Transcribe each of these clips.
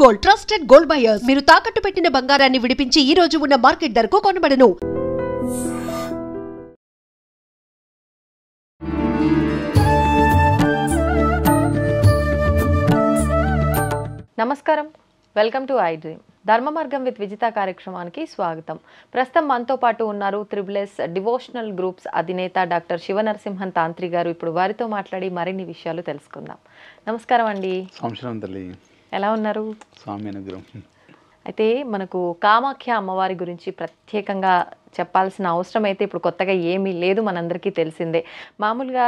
Gold, trusted gold buyers. మీరు తాకట్టు పెట్టిన బంగారాన్ని విడిపించి ఈ రోజు ఉన్న మార్కెట్ ధరకు కొనబడను. నమస్కారం, వెల్కమ్ టు ఐ డ్రీమ్. ధర్మ మార్గం విత్ విజిత కార్యక్రమానికి స్వాగతం. ప్రస్తుతం మనతో పాటు ఉన్నారు త్రిబుల్ఎస్ డివోషనల్ గ్రూప్స్ అధినేత డాక్టర్ శివనరసింహన్ తాంత్రి గారు. ఇప్పుడు వారితో మాట్లాడి మరిన్ని విషయాలు తెలుసుకుందాం. నమస్కారం అండి. ఎలా ఉన్నారు? స్వామి అనుగ్రహం. అయితే మనకు కామాఖ్య అమ్మవారి గురించి ప్రత్యేకంగా చెప్పాల్సిన అవసరం అయితే ఇప్పుడు కొత్తగా ఏమీ లేదు, మనందరికీ తెలిసిందే. మామూలుగా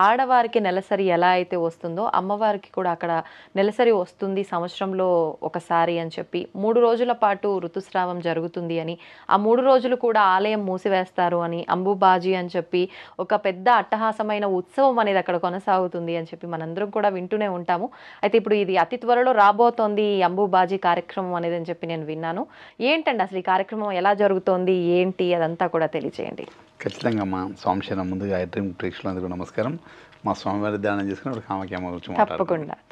ఆడవారికి నెలసరి ఎలా అయితే వస్తుందో అమ్మవారికి కూడా అక్కడ నెలసరి వస్తుంది సంవత్సరంలో ఒకసారి అని చెప్పి 3 రోజుల పాటు ఋతుస్రావం జరుగుతుంది అని, ఆ 3 రోజులు కూడా ఆలయం మూసివేస్తారు అని, అంబుబాజీ అని చెప్పి ఒక పెద్ద అట్టహాసమైన ఉత్సవం అనేది అక్కడ కొనసాగుతుంది అని చెప్పి మనందరం కూడా వింటూనే ఉంటాము. అయితే ఇప్పుడు ఇది అతి త్వరలో రాబోతోంది ఈ అంబుబాజీ కార్యక్రమం అనేది అని చెప్పి నేను విన్నాను. ఏంటండి అసలు ఈ కార్యక్రమం ఎలా జరుగుతోంది, ఏంటి అదంతా కూడా తెలియజేయండి. ఖచ్చితంగా మా స్వామి ముందుగా ఐ డ్రీమ్ ప్రేక్షకులందరికీ నమస్కారం. మా స్వామివారి ధ్యానం చేసుకుని కామాఖ్య అమ్మ గురించి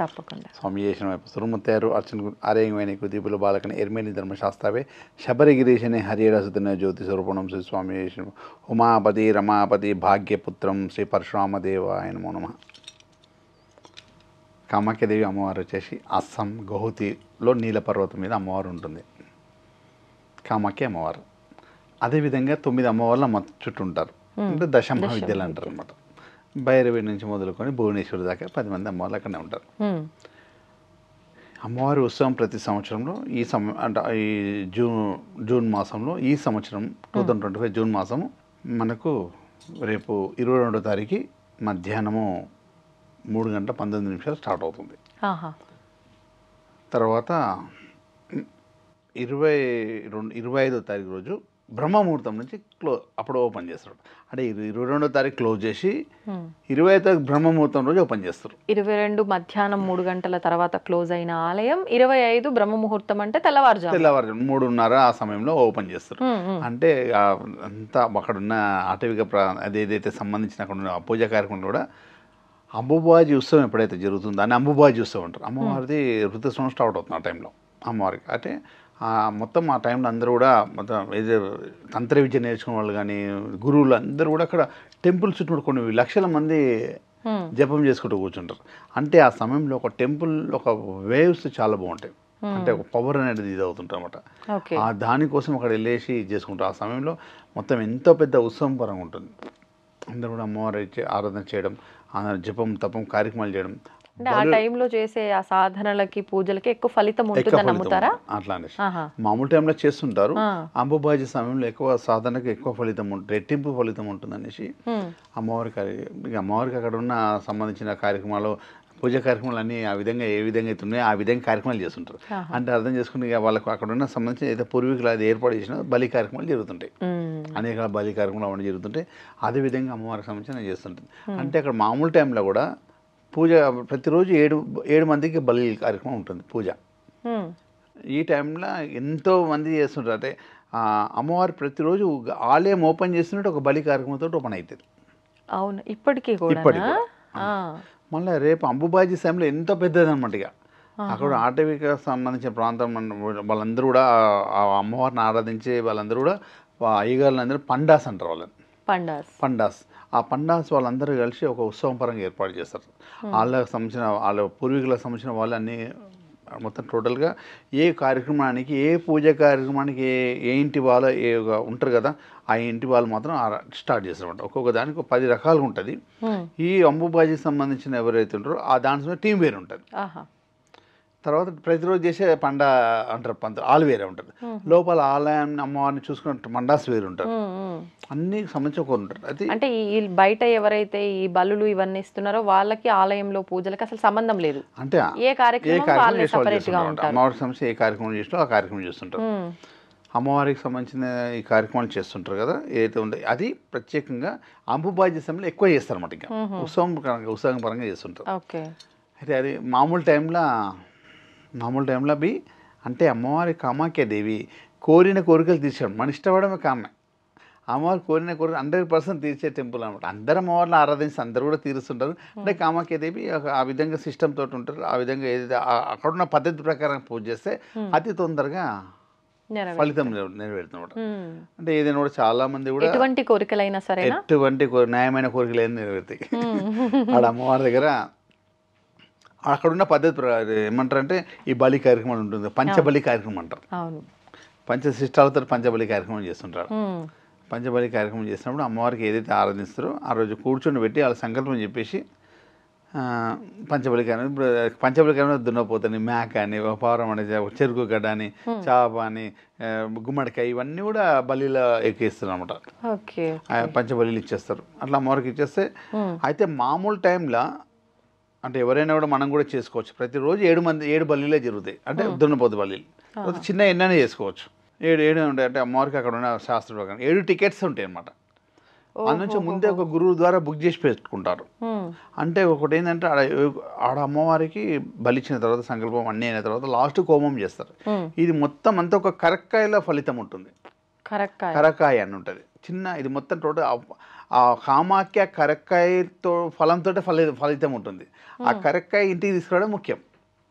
తప్పకుండా స్వామి చేసిన సురుముత్తారు అర్చన ఆర్యంగమైన కుదీపులు బాలకని ఎర్మేని ధర్మశాస్త్రవే శబరిగిరీశనే హరిరసుతున్న జ్యోతి స్వరూపణం శ్రీ స్వామి చేసిన ఉమాపతి రమాపతి భాగ్యపుత్రం శ్రీ పరశురామదేవాయ నమో నమః. కామాఖ్యదేవి అమ్మవారు వచ్చేసి అస్సాం గౌహతిలో నీలపర్వతం మీద అమ్మవారు ఉంటుంది, కామాఖ్య అమ్మవారు. అదేవిధంగా 9 అమ్మవార్లు అమ్మ చుట్టూ ఉంటారు, అంటే దశమహావిద్యలు అంటారు అనమాట. భైరవి నుంచి మొదలుకొని భువనేశ్వరి దాకా 10 మంది అమ్మవార్లు అక్కడనే ఉంటారు. అమ్మవారి ఉత్సవం ప్రతి సంవత్సరంలో ఈ అంటే ఈ జూన్ మాసంలో ఈ సంవత్సరం 2025 జూన్ మాసము మనకు రేపు 22వ తారీఖు మధ్యాహ్నము 3:19 స్టార్ట్ అవుతుంది. తర్వాత 25వ తారీఖు రోజు బ్రహ్మముహూర్తం నుంచి అప్పుడు ఓపెన్ చేస్తారు. అంటే 22వ తారీఖు క్లోజ్ చేసి 25వ తారీఖు బ్రహ్మముహూర్తం రోజు ఓపెన్ చేస్తారు. 22 మధ్యాహ్నం 3 గంటల తర్వాత క్లోజ్ అయిన ఆలయం 25 బ్రహ్మముహూర్తం అంటే తెల్లవారుజాము 3:30 ఆ సమయంలో ఓపెన్ చేస్తారు. అంటే అంతా అక్కడున్న ఆటవిక అదేదైతే సంబంధించిన అక్కడ ఉన్న పూజా కార్యక్రమం కూడా అంబుబాజీ ఉత్సవం ఎప్పుడైతే జరుగుతుందో దాన్ని అంబుబాజీ ఉత్సవం అంటారు. అమ్మవారిది ఋతుస్రావం స్టార్ట్ అవుతుంది ఆ టైంలో అమ్మవారికి. అంటే మొత్తం ఆ టైంలో అందరూ కూడా మొత్తం ఏదో తంత్ర విద్య నేర్చుకునే వాళ్ళు కానీ గురువులు అందరూ కూడా అక్కడ టెంపుల్ చుట్టూ కొన్ని లక్షల మంది జపం చేసుకుంటూ కూర్చుంటారు. అంటే ఆ సమయంలో ఒక టెంపుల్ ఒక వేవ్స్ చాలా బాగుంటాయి, అంటే ఒక పవర్ అనేది ఇది అవుతుంటారు అనమాట. దానికోసం అక్కడ వెళ్ళేసి చేసుకుంటారు. ఆ సమయంలో మొత్తం ఎంతో పెద్ద ఉత్సవం పరంగా ఉంటుంది. అందరూ కూడా అమ్మవారి ఆరాధన చేయడం, జపం తపం కార్యక్రమాలు చేయడం, ఆ టైంలో చేసే ఆ సాధనలకి పూజలకి ఎక్కువ ఫలితం ఉంటుందని నమ్ముతారా? అట్లా అనేసి మామూలు టైంలో చేస్తుంటారు. అంబుబాజీ సమయంలో ఎక్కువ సాధనకి ఎక్కువ ఫలితం ఉంటుంది, రెట్టింపు ఫలితం ఉంటుంది అనేసి అమ్మవారికి అక్కడ ఉన్న సంబంధించిన కార్యక్రమాలు పూజా కార్యక్రమాలు అన్నీ ఆ విధంగా ఏ విధంగా అయితే ఉన్నాయో ఆ విధంగా కార్యక్రమాలు చేస్తుంటారు. అంటే అర్థం చేసుకుని వాళ్ళకు అక్కడ ఉన్న సంబంధించిన ఏదో పూర్వీకులు అది ఏర్పాటు చేసిన బలి కార్యక్రమాలు జరుగుతుంటాయి, అనేక బలి కార్యక్రమాలు అవన్నీ జరుగుతుంటాయి. అదేవిధంగా అమ్మవారికి సంబంధించిన చేస్తుంటుంది. అంటే అక్కడ మామూలు టైంలో కూడా పూజ ప్రతిరోజు 7 మందికి బలి కార్యక్రమం ఉంటుంది పూజ. ఈ టైంలో ఎంతో మంది చేస్తుంటారు. అంటే అమ్మవారు ప్రతిరోజు ఆలయం ఓపెన్ చేస్తున్నట్టు ఒక బలి కార్యక్రమంతో ఓపెన్ అవుతుంది. అవును, ఇప్పటికీ మళ్ళీ రేపు అంబుబాజీ సమయంలో ఎంతో పెద్దది అనమాట. ఇక అక్కడ ఆటవిక సంబంధించిన ప్రాంతం వాళ్ళందరూ కూడా ఆ అమ్మవారిని ఆరాధించే వాళ్ళందరూ కూడా అయ్యగారులందరూ పండాస్ అంటారు వాళ్ళని. పండాస్ ఆ పండాస్ వాళ్ళందరూ కలిసి ఒక ఉత్సవం పరంగా ఏర్పాటు చేస్తారు. వాళ్ళకి సంబంధించిన వాళ్ళ పూర్వీకులకు సంబంధించిన వాళ్ళన్నీ మొత్తం టోటల్గా ఏ కార్యక్రమానికి ఏ పూజ కార్యక్రమానికి ఏ ఇంటి వాళ్ళు ఉంటారు కదా ఆ ఇంటి వాళ్ళు మాత్రం స్టార్ట్ చేస్తారన్నమాట. ఒక్కొక్క దానికి 10 రకాలుగా ఉంటుంది. ఈ అంబుబాజీకి సంబంధించిన ఎవరైతే ఉంటారో ఆ దాంట్లో టీం వేరు ఉంటుంది. తర్వాత ప్రతిరోజు చేసే పండ అంటారు ఆలు వేరే ఉంటుంది. లోపల ఆలయాన్ని అమ్మవారిని చూసుకున్న మండాస్ వేరు ఉంటారు. అన్ని సంబంధించి ఒకరు ఉంటారు. అది అంటే ఈ బయట ఎవరైతే ఈ బలులు ఇవన్నీ ఇస్తున్నారో వాళ్ళకి ఆలయంలో పూజలకి అసలు సంబంధం లేదు. అంటే ఏ కార్యక్రమం అమ్మవారికి సంబంధించి ఏ కార్యక్రమం చేసినా ఆ కార్యక్రమం చేస్తుంటారు. అమ్మవారికి సంబంధించిన ఈ కార్యక్రమాలు చేస్తుంటారు కదా ఏదైతే ఉందో అది ప్రత్యేకంగా అంబుబాజీ సమయంలో ఎక్కువ చేస్తారు అన్నమాట. ఇంకా ఉత్సవం పరంగా చేస్తుంటారు. అయితే అది మామూలు టైంలో అంటే అమ్మవారి కామాఖ్య దేవి కోరిన కోరికలు తీర్చాడు. మన ఇష్టపడమే కామే. అమ్మవారు కోరిన 100% తీర్చే టెంపుల్ అనమాట. అందరు అమ్మవారిని ఆరాధించి అందరు కూడా తీరుస్తుంటారు. అంటే కామాఖ్యాదేవి ఆ విధంగా సిస్టమ్ తోటి ఉంటారు. ఆ విధంగా ఏదైతే అక్కడున్న పద్ధతి ప్రకారం పూజ చేస్తే అతి తొందరగా ఫలితం నెరవేరుతున్నమాట. అంటే ఏదైనా కూడా చాలా మంది కూడా ఎటువంటి కోరికలైనా సరే ఎటువంటి న్యాయమైన కోరికలు ఏమైనా నెరవేరుతాయి ఆడ అమ్మవారి దగ్గర. అక్కడున్న పద్ధతి ప్రకారం ఏమంటారంటే ఈ బలి కార్యక్రమాలు ఉంటుంది, పంచబలి కార్యక్రమం అంటారు. పంచశిష్టాలతో పంచబలి కార్యక్రమం చేస్తుంటారు. పంచబలి కార్యక్రమం చేసినప్పుడు అమ్మవారికి ఏదైతే ఆరాధిస్తారో ఆ రోజు కూర్చొని పెట్టి వాళ్ళ సంకల్పం చెప్పేసి పంచబలి కార్యక్రమం. ఇప్పుడు పంచబలి కార్యక్రమం దున్నపోతని, మేక అని, పావురం అని, చెరుకు గడ్డ అని, చాప అని, గుమ్మడికాయ ఇవన్నీ కూడా బలిలో ఎక్కిస్తారు అనమాట. పంచబలిలు ఇచ్చేస్తారు. అట్లా అమ్మవారికి ఇచ్చేస్తే అయితే మామూలు టైంలో అంటే ఎవరైనా కూడా మనం కూడా చేసుకోవచ్చు. ప్రతిరోజు 7 బలిలే జరుగుతాయి. అంటే దున్నపోతు బలిలు చిన్న ఎన్నైనా చేసుకోవచ్చు. 7 ఉంటాయి. అంటే అమ్మవారికి అక్కడ ఉన్న శాస్త్ర ప్రకారం 7 టికెట్స్ ఉంటాయి అన్నమాట. అందునుంచి ముందే ఒక గురువు ద్వారా బుక్ చేసి పెట్టుకుంటారు. అంటే ఒకటి ఏంటంటే ఆడ అమ్మవారికి బలిచ్చిన తర్వాత సంకల్పం అన్నీ అయిన తర్వాత లాస్ట్ హోమం చేస్తారు. ఇది మొత్తం అంతా ఒక కరక్కాయల ఫలితం ఉంటుంది. కరక్కాయ అని ఉంటుంది చిన్న. ఇది మొత్తం టోటల్ ఆ కామాఖ్య కరక్కాయతో ఫలంతో ఫలితం ఉంటుంది. ఆ కరక్కాయ ఇంటికి తీసుకురావడం ముఖ్యం.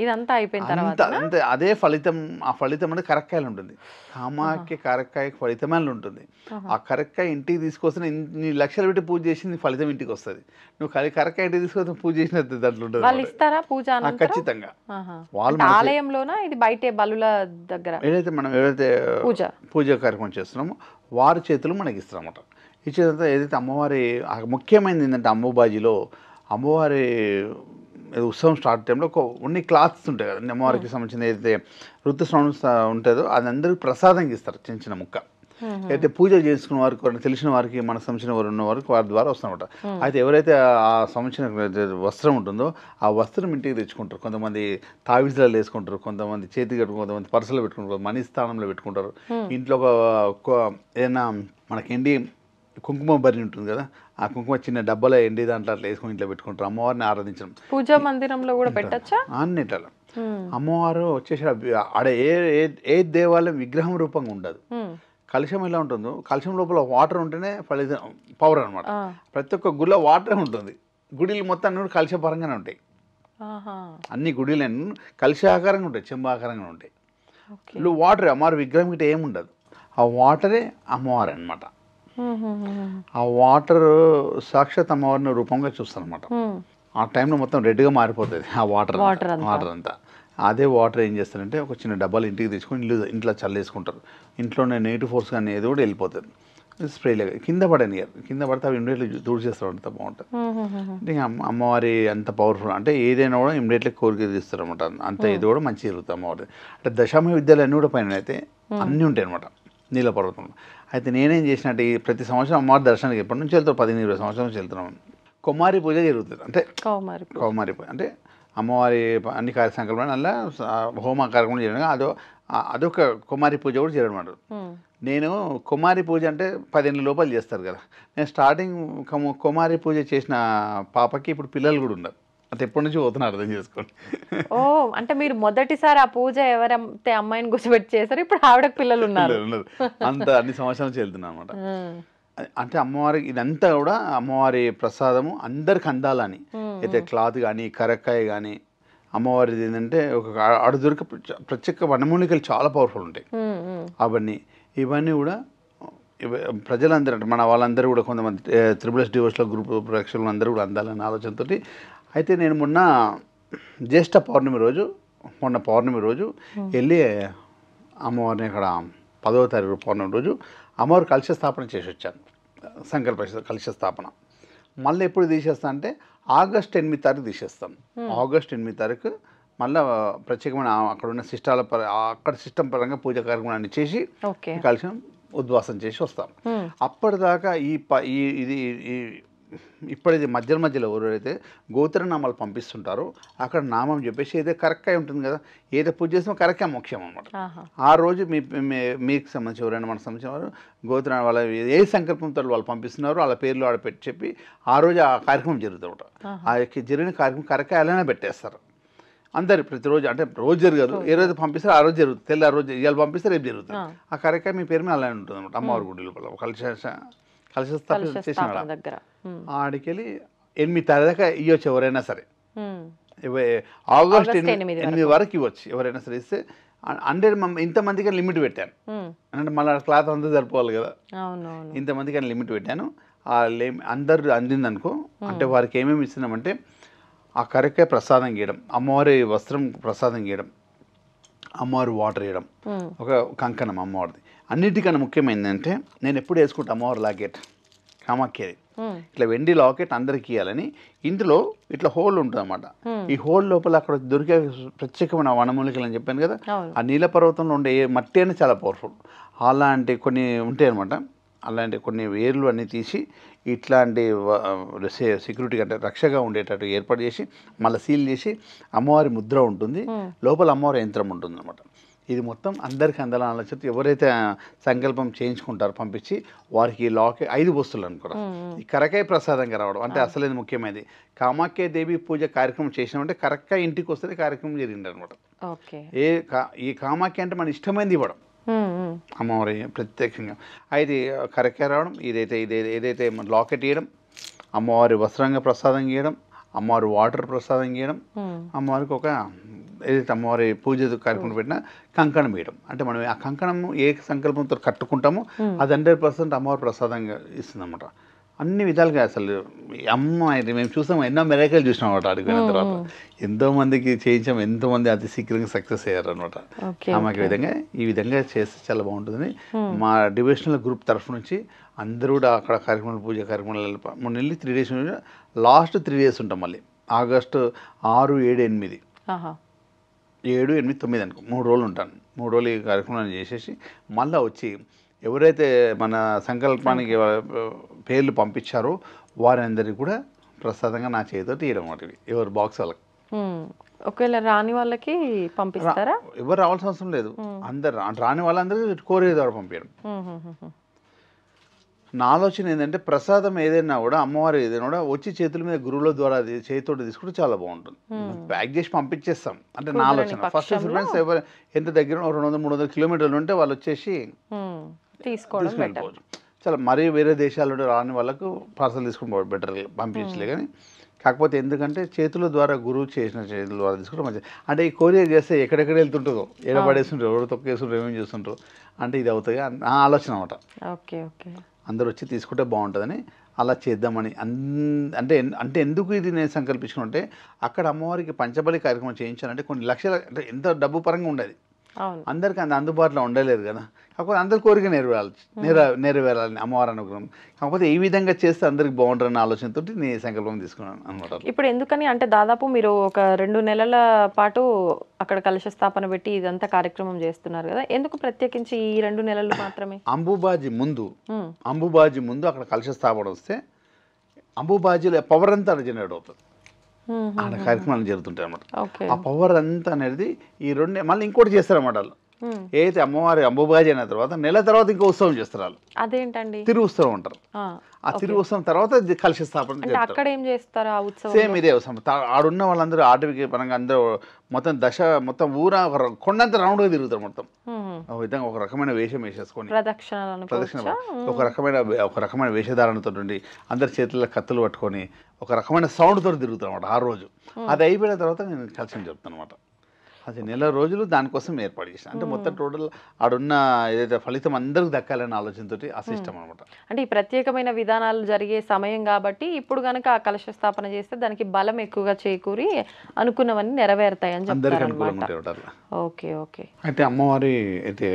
ఇదంతా అయిపోయిన తర్వాత అంతే అదే ఫలితం. ఆ ఫలితం అనేది కరక్కాయలు ఉంటుంది. కామాఖ్య కరక్కాయ ఫలితమే ఉంటుంది. ఆ కరక్కాయ ఇంటికి తీసుకొస్తే ఇన్ని లక్షలు పెట్టి పూజ చేసి ఫలితం ఇంటికి వస్తుంది. నువ్వు కరక్కాయ ఇంటికి తీసుకొస్తే పూజ చేసిన దాంట్లో ఉంటుంది. వాళ్ళు ఇస్తారా పూజ? ఖచ్చితంగా. వాళ్ళు ఆలయంలోనా ఇది బయటే బలుల దగ్గర ఏదైతే పూజ కార్యక్రమం చేస్తున్నామో వారి చేతులు మనకి ఇస్తారన్నమాట. ఇచ్చేదంతా ఏదైతే అమ్మవారి ముఖ్యమైనది ఏంటంటే అంబుబాజీలో అమ్మవారి ఉత్సవం స్టార్ట్ టైంలో కొన్ని క్లాత్స్ ఉంటాయి కదా అమ్మవారికి సంబంధించిన ఏదైతే ఋతుస్రావం ఉంటుందో అది అందరికి ప్రసాదంగా ఇస్తారు. చిన్న చిన్న ముక్క అయితే పూజ చేసుకున్న వారికి తెలిసిన వారికి మనకు సంబంధించిన వారు ఉన్న వారికి వారి ద్వారా వస్తామన్నమాట. అయితే ఎవరైతే ఆ సంబంధించిన వస్త్రం ఉంటుందో ఆ వస్త్రం ఇంటికి తెచ్చుకుంటారు. కొంతమంది తావిజులలో వేసుకుంటారు, కొంతమంది చేతి కట్టుకుంటారు, కొంతమంది పర్సులో పెట్టుకుంటారు, మనీ స్థానంలో పెట్టుకుంటారు. ఇంట్లో ఏదైనా మనకి కుంకుమ బరి ఉంటుంది కదా, ఆ కుంకుమ చిన్న డబ్బాలో ఎండి దాంట్లో అట్లా వేసుకుని ఇంట్లో పెట్టుకుంటారు. అమ్మవారిని ఆరాధించడం పూజా మందిరంలో కూడా పెట్టచ్చా? అన్నిట్లా అమ్మవారు వచ్చేసి ఆడ ఏ దేవాలయం విగ్రహం రూపంగా ఉండదు. కలశం ఎలా ఉంటుందో కలశం లోపల వాటర్ ఉంటేనే ఫలితం పవర్ అనమాట. ప్రతి ఒక్క గుడిలో వాటరే ఉంటుంది. గుడిలు మొత్తం అన్ని కలశపరంగానే ఉంటాయి. అన్ని గుడిలన్నీ కలశాకారంగా ఉంటాయి, చెంబాకారంగా ఉంటాయి. వాటర్ అమ్మవారి విగ్రహం గిట్ట ఏముండదు. ఆ వాటరే అమ్మవారు అనమాట. ఆ వాటర్ సాక్షాత్ అమ్మవారిని రూపంగా చూస్తాను అనమాట. ఆ టైంలో మొత్తం రెడ్గా మారిపోతుంది ఆ వాటర్ అంతా. అదే వాటర్ ఏం చేస్తారంటే ఒక చిన్న డబ్బాలు ఇంటికి తెచ్చుకొని ఇంట్లో చల్లేసుకుంటారు. ఇంట్లోనే నెగిటివ్ ఫోర్స్ కానీ ఏది కూడా వెళ్ళిపోతుంది. స్ప్రేలాగా కింద పడితే అవి ఇమ్మీడియట్లీ దూరం చేస్తారు. అంత బాగుంటుంది. అంటే అమ్మవారి అంత పవర్ఫుల్. అంటే ఏదైనా కూడా ఇమ్మీడియట్లీ కోరిక తీస్తారు అనమాట. అంత ఇది కూడా మంచి జరుగుతుంది అమ్మవారి. అంటే దశామ విద్యలు అన్నీ కూడా పైన అయితే అన్నీ ఉంటాయి అనమాట నీల పర్వతంలో. అయితే నేనేం చేసినట్టు ప్రతి సంవత్సరం అమ్మవారి దర్శనానికి ఎప్పటి నుంచి వెళ్తాం 15-20 సంవత్సరాల నుంచి వెళ్తున్నాం. కుమారి పూజ జరుగుతుంది. అంటే కౌమారి పూజ అంటే అమ్మవారి అన్ని సంకల్పాలు అలా హోమ కార్యక్రమం చేయడం అదొక కుమారి పూజ కూడా చేయడం అన్నమాట. నేను కుమారి పూజ అంటే 10 ఏళ్ళ లోపల చేస్తారు కదా. నేను స్టార్టింగ్ కుమారి పూజ చేసిన పాపకి ఇప్పుడు పిల్లలు కూడా ఉన్నారు. అంటే ఎప్పటి నుంచి పోతున్నారు అర్థం చేసుకోండి. అంటే మీరు మొదటిసారి ఆ పూజ ఎవరైతే అమ్మాయిని కూర్చోబెట్టి చేశారు, ఇప్పుడు ఆవిడకి పిల్లలు ఉన్నారు. అంత అన్ని సంవత్సరాల నుంచి వెళ్తున్నాను అనమాట. అంటే అమ్మవారికి ఇదంతా కూడా అమ్మవారి ప్రసాదము అందరికి అందాలని. అయితే క్లాత్ కానీ కరక్కాయ కానీ అమ్మవారిది ఏంటంటే ఒక ఆడ దొరికే ప్రత్యేక వనమూలికలు చాలా పవర్ఫుల్ ఉంటాయి. ఇవన్నీ కూడా ప్రజలందరూ అంటే మన వాళ్ళందరూ కూడా కొంతమంది త్రిబుల్ డివోర్స్లో గ్రూప్ ప్రేక్షకులు అందరూ కూడా అందాలనే ఆలోచనతో అయితే నేను మొన్న పౌర్ణమి రోజు వెళ్ళి అమ్మవారిని అక్కడ 10వ తారీఖు పౌర్ణమి రోజు అమ్మవారు కలశ స్థాపన చేసి వచ్చాను. సంకల్ప కలశ స్థాపన మళ్ళీ ఎప్పుడు తీసేస్తా అంటే ఆగస్ట్ 8 తారీఖు తీసేస్తాను. ఆగస్ట్ 8 తారీఖు మళ్ళీ ప్రత్యేకమైన అక్కడ ఉన్న అక్కడ సిస్టమ్ పరంగా పూజ కార్యక్రమాన్ని చేసి కలశం ఉద్వాసం చేసి వస్తాం. అప్పటిదాకా ఇప్పటిది మధ్యలో ఎవరైతే గోత్రనామాలు పంపిస్తుంటారో అక్కడ నామం చెప్పేసి ఏదో కరక్కాయ ఉంటుంది కదా, ఏదో పూజ చేసినా కరక్కాయ ముఖ్యం అనమాట. ఆ రోజు మీకు సంబంధించి ఎవరైనా మనకు సంబంధించిన వారు గోత్ర వాళ్ళ ఏ సంకల్పంతో వాళ్ళు పంపిస్తున్నారో వాళ్ళ పేర్లు ఆడ పెట్టి చెప్పి ఆ రోజు ఆ కార్యక్రమం జరుగుతుంట. ఆ జరిగిన కార్యక్రమం కరక్కాయ అలానే పెట్టేస్తారు. అందరు ప్రతిరోజు అంటే రోజు జరగదు, ఏ రోజు పంపిస్తారు ఆ రోజు జరుగుతుంది, తెల్లారి రోజు ఇవాళ పంపిస్తారు రేపు జరుగుతుంది. ఆ కార్యక్రమం మీ పేరు మీద అలానే ఉంటుంది అనమాట. అమ్మవారి గుడి లోపల కలిసి చేసిన దగ్గర ఆడికి వెళ్ళి 8 తారీఖు దాకా ఇవ్వచ్చు ఎవరైనా సరే. ఆగస్ట్ 8 వరకు ఇవ్వచ్చు ఎవరైనా సరే. ఇస్తే అంటే ఇంతమందికి లిమిట్ పెట్టాను, అంటే మళ్ళీ క్లాత్ అంతా సరిపోవాలి కదా, ఇంతమందికి లిమిట్ పెట్టాను. అందరు అందిందనుకో, అంటే వారికి ఏమేమి ఇస్తున్నామంటే ఆ కరెక్ట్గా ప్రసాదం గీయడం, అమ్మవారి వస్త్రం ప్రసాదం గీయడం, అమ్మవారి వాటర్ వేయడం, ఒక కంకణం అమ్మవారిది. అన్నిటికన్నా ముఖ్యమైనదంటే నేను ఎప్పుడు వేసుకుంటా అమ్మవారి లాకెట్ కామాఖ్యది, ఇట్లా వెండి లాకెట్ అందరికి ఇవ్వాలని. ఇందులో ఇట్లా హోల్ ఉంటుంది అన్నమాట. ఈ హోల్ లోపల అక్కడ దొరికే ప్రత్యేకమైన వనమూలికలు అని చెప్పాను కదా, ఆ నీల పర్వతంలో ఉండే మట్టి అనేది చాలా పవర్ఫుల్. అలాంటి కొన్ని ఉంటాయి అనమాట. అలాంటి కొన్ని వేర్లు అన్నీ తీసి ఇట్లాంటి సెక్యూరిటీ అంటే రక్షగా ఉండేటట్టు ఏర్పాటు చేసి మళ్ళీ సీల్ చేసి అమ్మవారి ముద్ర ఉంటుంది, లోపల అమ్మవారి యంత్రం ఉంటుంది అనమాట. ఇది మొత్తం అందరికీ అందాలని ఆలోచన ఎవరైతే సంకల్పం చేయించుకుంటారో పంపించి వారికి లాకే 5 వస్తువులు అనుకోరా ఈ కరకాయ ప్రసాదంగా రావడం. అంటే అసలు ముఖ్యమైనది కామాఖ్య దేవి పూజ కార్యక్రమం చేసినామంటే కరెక్ట్గా ఇంటికి వస్తే కార్యక్రమం జరిగింది అనమాట. ఈ కామాఖ్య అంటే మన ఇష్టమైనది ఇవ్వడం అమ్మవారి ప్రత్యక్షంగా. అయితే కరకాయ రావడం, ఏదైతే లాకెట్ ఇవ్వడం, అమ్మవారి వస్త్రంగా ప్రసాదం గీయడం, అమ్మవారి వాటర్ ప్రసాదం గీయడం, అమ్మవారికి ఒక ఏదైతే అమ్మవారి పూజ కార్యక్రమం పెట్టినా కంకణం వేయడం. అంటే మనం ఆ కంకణం ఏ సంకల్పంతో కట్టుకుంటామో అది 100% అమ్మవారి ప్రసాదంగా ఇస్తుంది అన్నమాట. అన్ని విధాలుగా అసలు అమ్మాయి మేము చూసాము, ఎన్నో మెరేకలు చూసినాం అనమాట. అడిగిన తర్వాత ఎంతోమందికి చేయించాం, ఎంతోమంది అతి శీఘ్రంగా సక్సెస్ అయ్యారు అనమాట. అమ్మకి ఈ విధంగా చేస్తే చాలా బాగుంటుందని మా డివిజనల్ గ్రూప్ తరఫు నుంచి అందరూ కూడా అక్కడ కార్యక్రమాలు పూజ కార్యక్రమాలు మొన్న వెళ్ళి 3 days లాస్ట్ 3 days ఉంటాం. మళ్ళీ ఆగస్టు 6, 7, 8 7, 8, 9 అనుకో 3 రోజులు ఉంటాను. 3 రోజులు ఈ కార్యక్రమాన్ని చేసేసి మళ్ళీ వచ్చి ఎవరైతే మన సంకల్పానికి పేర్లు పంపించారో వారందరికీ కూడా ప్రసాదంగా నా చేతితో తీయడం వాటివి ఎవరు బాక్స్ వాళ్ళకి. ఒకవేళ రాని వాళ్ళకి పంపిస్తారా? ఎవరు రావాల్సిన అవసరం లేదు, అందరు రాని వాళ్ళందరికీ కోరే ద్వారా పంపించడం. నా ఆలోచన ఏంటంటే ప్రసాదం ఏదైనా కూడా అమ్మవారి ఏదైనా కూడా వచ్చి చేతుల మీద గురువుల ద్వారా చేతితో తీసుకుంటే చాలా బాగుంటుంది. ప్యాక్ చేసి పంపించేస్తాం అంటే నా ఆలోచన. ఫస్ట్ ప్రిఫరెన్స్ ఎవరు ఎంత దగ్గర 200-300 కిలోమీటర్లు ఉంటే వాళ్ళు వచ్చేసి తీసుకెళ్ళిపోవచ్చు. చాలా మరీ వేరే దేశాల్లో రాని వాళ్ళకు పార్సల్ తీసుకుని బెటర్ పంపించలే. కానీ కాకపోతే ఎందుకంటే చేతుల ద్వారా గురువు చేసిన చేతుల ద్వారా తీసుకుంటే మంచిది. అంటే ఈ కొరియర్ చేస్తే ఎక్కడెక్కడ వెళ్తుంటుందో, ఎడబడేస్తుంటారు, ఎవరు తొక్కేస్తుంటారు, ఏమేమి చేస్తుంటారు, అంటే ఇది అవుతుంది నా ఆలోచన అనమాట. అందరూ వచ్చి తీసుకుంటే బాగుంటుందని అలా చేద్దామని. అంటే ఎందుకు ఇది నేను సంకల్పించుకుంటే అక్కడ అమ్మవారికి పంచబలి కార్యక్రమం చేయించాలంటే కొన్ని లక్షల, అంటే ఎంత డబ్బు పరంగా ఉండేది, అందరికీ అందుబాటులో ఉండలేదు కదా. కాకపోతే అందరి కోరిక నెరవేరాలని అమ్మవారి అనుగ్రహం. కాకపోతే ఈ విధంగా చేస్తే అందరికి బాగుంటుందన్న ఆలోచనతో నేను సంకల్పం తీసుకున్నాను అనమాట. ఇప్పుడు ఎందుకని అంటే దాదాపు మీరు ఒక 2 నెలల పాటు అక్కడ కలశ స్థాపన పెట్టి ఇదంతా కార్యక్రమం చేస్తున్నారు కదా, ఎందుకు ప్రత్యేకించి ఈ 2 నెలలు మాత్రమే? అంబుబాజీ ముందు అక్కడ కలశ స్థాపన వస్తే అంబుబాజీలో పవర్ అంతా జనరేట్ అవుతుంది, ఆడ కార్యక్రమాలు జరుగుతుంటాయి అన్నమాట. ఆ పవర్ అంతా అనేది ఈ 2 మళ్ళీ ఇంకోటి చేస్తారన్నమాట. వాళ్ళు ఏదైతే అమ్మవారి అంబుబాజీ అయిన తర్వాత నెల తర్వాత ఇంకో ఉత్సవం చేస్తారు. వాళ్ళు అదేంటండి తిరుగు ఉత్సవం అంటారు. ఆ తిరుగు ఉత్సవం తర్వాత కలశ స్థాపన అక్కడ ఏం చేస్తారు? ఆ ఉత్సవం సేమ్ ఇదే ఉత్సవం. ఆడున్న వాళ్ళందరూ ఆటవిక పరంగా అందరూ మొత్తం ఊరా కొండంత రౌండ్గా తిరుగుతారు మొత్తం. విధంగా ఒక రకమైన వేషం వేసేసుకొని ప్రదక్షిణ ఒక రకమైన వేషధారణతో ఉండి అందరి చేతుల్లో కత్తులు పట్టుకొని ఒక రకమైన సౌండ్ తోటి తిరుగుతారు అనమాట ఆ రోజు. అది అయిపోయిన తర్వాత నేను కలశం చెప్తాను అనమాట. అది నెల రోజులు దానికోసం ఏర్పాటు చేసిన. అంటే మొత్తం టోటల్ ఆడున్న ఏదైతే ఫలితం అందరికి దక్కాలనే ఆలోచనతో ఆ సిస్టమ్ అనమాట. అంటే ఈ ప్రత్యేకమైన విధానాలు జరిగే సమయం కాబట్టి ఇప్పుడు కనుక ఆ కలశ స్థాపన చేస్తే దానికి బలం ఎక్కువగా చేకూరి అనుకున్నవన్నీ నెరవేరుతాయని చెప్తారు. ఓకే. అయితే అమ్మవారి అయితే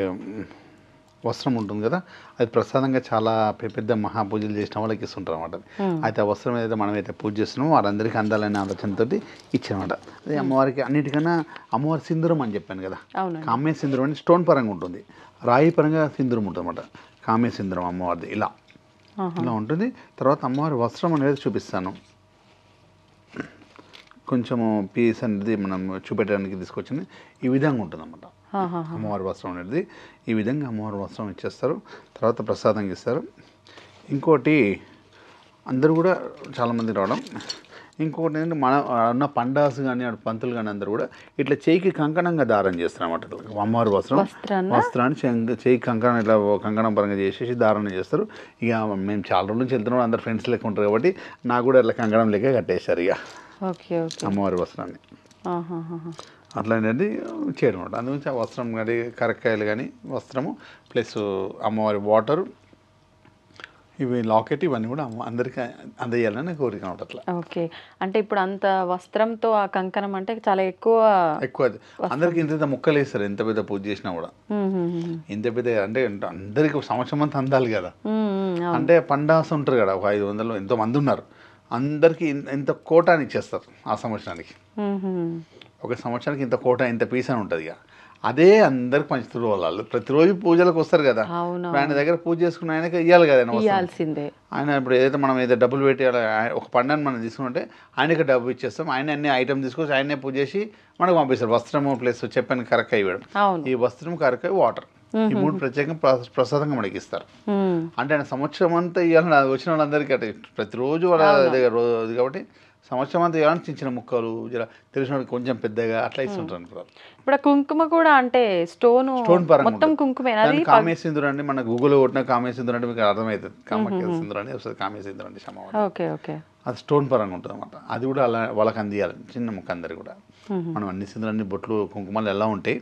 వస్త్రం ఉంటుంది కదా, అది ప్రసాదంగా చాలా పెద్ద మహాపూజలు చేసిన వాళ్ళకి ఇస్తుంటారు అనమాట. అయితే ఆ వస్త్రం ఏదైతే మనమైతే పూజ చేస్తున్నామో వారందరికీ అందాలనే ఆలోచనతో ఇచ్చామన్నమాట. అదే అమ్మవారికి అన్నిటికన్నా అమ్మవారి సింధూరం అని చెప్పాను కదా, కామ్య సింధూరం అని స్టోన్ పరంగా ఉంటుంది, రాయి పరంగా సింధూరం ఉంటుంది అన్నమాట. కామ్య సింధూరం అమ్మవారిది ఇలా ఉంటుంది. తర్వాత అమ్మవారి వస్త్రం అనేది చూపిస్తాను. కొంచెము పీస్ అనేది మనం చూపెట్టడానికి తీసుకొచ్చింది ఈ విధంగా ఉంటుంది అన్నమాట. అమ్మవారి వస్త్రం అనేది ఈ విధంగా అమ్మవారి వస్త్రం ఇచ్చేస్తారు. తర్వాత ప్రసాదంగా ఇస్తారు. ఇంకోటి అందరూ కూడా చాలామంది రావడం, ఇంకొకటి ఏంటంటే మన ఉన్న పండాస్ కానీ పంతులు కానీ అందరూ కూడా ఇట్లా చేయికి కంకణంగా దారం చేస్తారు అన్నమాట. అమ్మవారి వస్త్రాన్ని చేయికి కంకణం ఇట్లా కంకణం పరంగా చేసేసి దారం చేస్తారు. ఇక మేము చాలా రోజుల నుంచి వెళ్తున్నాం, అందరు ఫ్రెండ్స్ లెక్క ఉంటారు కాబట్టి నాకు కూడా ఇట్లా కంకణం లెక్క కట్టేశారు ఇక అమ్మవారి వస్త్రాన్ని. అట్లా అనేది చేయడం అనమాట. అందుగురించి ఆ వస్త్రం కానీ కరక్కాయలు కానీ వస్త్రము ప్లస్ అమ్మవారి వాటరు ఇవి లాకెట్ ఇవన్నీ కూడా అందరికీ అందజేయాలని కోరిక ఉంటుంది అట్లా. ఓకే, అంటే ఇప్పుడు అంత వస్త్రంతో ఆ కంకణం అంటే చాలా ఎక్కువ అందరికి ఇంత ముక్కలు వేస్తారు, ఎంత పెద్ద పూజ చేసినా కూడా ఇంత పెద్ద అంటే అందరికి సంవత్సరం అంతా అందాలి కదా. అంటే పండాస ఉంటారు కదా, ఒక 500 ఎంతో మంది ఉన్నారు, అందరికి ఇంత కోటాని ఇచ్చేస్తారు ఆ సంవత్సరానికి. ఒక సంవత్సరానికి ఇంత కోట ఇంత పీస్ అని ఉంటుంది. ఇక అదే అందరికి పంచుతున్నారు వాళ్ళు. ప్రతిరోజు పూజలకు వస్తారు కదా, ఆయన దగ్గర పూజ చేసుకున్న ఆయనకి ఇవ్వాలి కదా ఆయన. ఇప్పుడు ఏదైతే మనం ఏదో డబ్బులు పెట్టి ఒక పండుగను మనం తీసుకుంటే ఆయనకి డబ్బు ఇచ్చేస్తాం, ఆయన అన్ని ఐటమ్ తీసుకొచ్చి ఆయనే పూజ చేసి మనకు పంపిస్తారు. వస్త్రము ప్లస్ చెప్పని కరక్కాయ ఇవ్వడం, ఈ వస్త్రం కరక్కాయ వాటర్ ఈ 3 ప్రత్యేకంగా ప్రసాదంగా మనకి ఇస్తారు. అంటే ఆయన సంవత్సరం అంతా ఇవ్వాలని వచ్చిన వాళ్ళందరికీ అంటే ప్రతిరోజు వాళ్ళ దగ్గర రోజు కాబట్టి సంవత్సరం అంతా ఇవ్వాలని చిన్న ముక్కలు తెలిసిన కొంచెం పెద్దగా అట్లా ఇస్తుంటారు. ఇప్పుడు కుంకుమ కూడా అంటే స్టోన్ మొత్తం కుంకుమే. కామే సింధూర్ అండి, మన గూగుల్లో కొట్టిన కామే సింధూర్ అంటే మీకు అర్థమవుతుంది. కామాఖ్య సింధూర్ అని వస్తుంది, కామే సింధూర్ అంటే అమ్మవారు. అది స్టోన్ పరంగా ఉంటుంది అన్నమాట. అది కూడా అలా వాళ్ళకి అందియాలి చిన్న ముక్క అందరికి కూడా. మనం అన్ని సింధులన్నీ బొట్లు కుంకుమలు ఎలా ఉంటాయి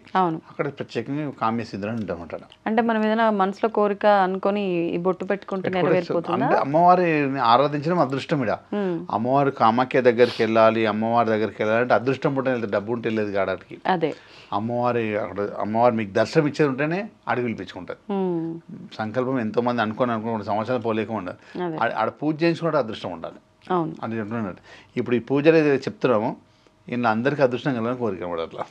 అక్కడ ప్రత్యేకంగా కామ్య సింధులు ఉంటామట. అంటే మనం ఏదైనా మనసులో కోరిక అనుకొని ఈ బొట్టు పెట్టుకుంటే నెరవేరిపోతుంది. అంటే అమ్మవారిని ఆరాధించడం అదృష్టం. ఇడ అమ్మవారి కామాఖ్య దగ్గరికి వెళ్ళాలి, అమ్మవారి దగ్గరికి వెళ్ళాలంటే అదృష్టం పుట్టిన వెళ్తే డబ్బు ఉంటే వెళ్ళేది కాడానికి. అదే అమ్మవారి అక్కడ అమ్మవారు మీకు దర్శనం ఇచ్చేది ఉంటేనే అడిగి పిలిపించుకుంటుంది. సంకల్పం ఎంతో మంది అనుకుని సంవత్సరాలు పోలేక ఉండదు, ఆడ పూజ చేయించుకుంటే అదృష్టం ఉండాలి అని చెప్తున్నట్టు. ఇప్పుడు ఈ పూజలు ఏదైతే చెప్తున్నామో ఇలా అందరికీ అదృష్టం కలగాలని కోరిక కూడా అట్లా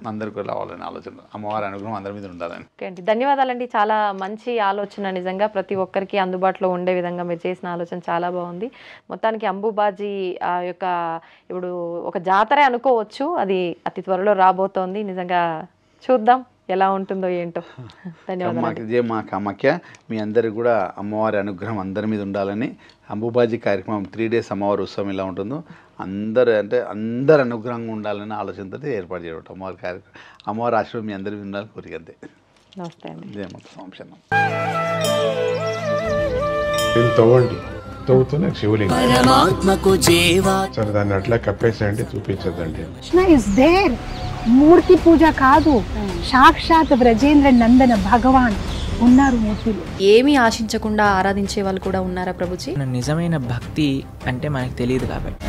అందరికీ రావాలని ఆలోచన, అమ్మవారి అనుగ్రహం అందరి మీద ఉండాలని. ఓకే అండి, ధన్యవాదాలండి. చాలా మంచి ఆలోచన, నిజంగా ప్రతి ఒక్కరికి అందుబాటులో ఉండే విధంగా మీరు చేసిన ఆలోచన చాలా బాగుంది. మొత్తానికి అంబుబాజీ ఆ యొక్క ఇప్పుడు ఒక జాతరే అనుకోవచ్చు, అది అతి త్వరలో రాబోతోంది. నిజంగా చూద్దాం ఎలా ఉంటుందో ఏంటో. ధన్యవాదాలు. జయ మా కామాఖ్య. మీ అందరికి కూడా అమ్మవారి అనుగ్రహం అందరి మీద ఉండాలని. అంబుబాజీ కార్యక్రమం 3 days అమ్మవారి ఉత్సవం ఎలా ఉంటుందో అందరు అనుగ్రహంగా ఉండాలని ఆలోచనతో ఏర్పాటు చేయడం అమ్మవారి కార్యక్రమం. అమ్మవారి ఆశీర్వాదం మీ అందరి మీద ఉండాలని కోరిక అంతే. నమస్తే అండి. జయ మాత సంశయం. తవ్వుతున్న శివలింగం సరే దాన్ని అట్లా కప్పేసేయండి, చూపించదండి. Krishna is there. మూర్తి పూజ కాదు, సాక్షాత్ బ్రజేంద్ర నందన భగవాన్ ఉన్నారు మూర్తిలో. ఏమీ ఆశించకుండా ఆరాధించే వాళ్ళు కూడా ఉన్నారా ప్రభుజీ? నిజమైన భక్తి అంటే మనకు తెలియదు కాబట్టి